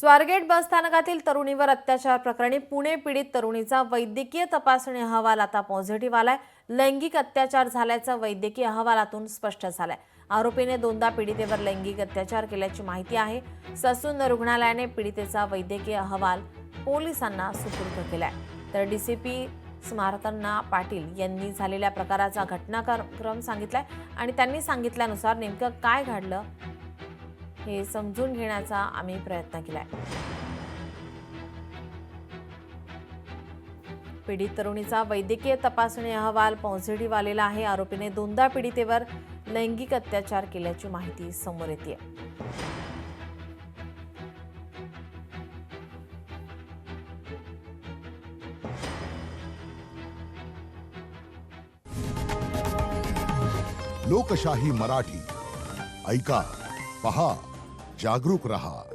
स्वारगेट बसस्थानकातील तरुणीवर अत्याचार प्रकरणी पुणे पीडित तरुणीचा वैद्यकीय तपासणी अहवाल आता पॉझिटिव्ह आलाय। लैंगिक अत्याचार झाल्याचं वैद्यकीय अहवालातून स्पष्ट झालंय। आरोपीने दोनदा पीडितेवर लैंगिक अत्याचार केल्याची माहिती आहे। ससून रुग्णालयाने पीडितेचा वैद्यकीय अहवाल पोलिसांना सुपूर्द केलाय। तर डीसीपी स्मारतन्ना पाटील यांनी झालेल्या प्रकाराचा घटनाक्रम सांगितलाय आणि त्यांनी सांगितल्यानुसार नेमकं काय घडलं हे समजून घेण्याचा आम्ही प्रयत्न केलाय। पीडित तरुणीचा वैद्यकीय तपासणी अहवाल पॉझिटिव्ह आलेला आहे। आरोपीने दोनदा पीडितेवर लैंगिक अत्याचार केल्याची माहिती समोर येते। लोकशाही मराठी ऐका, पहा, जागरूक रहा।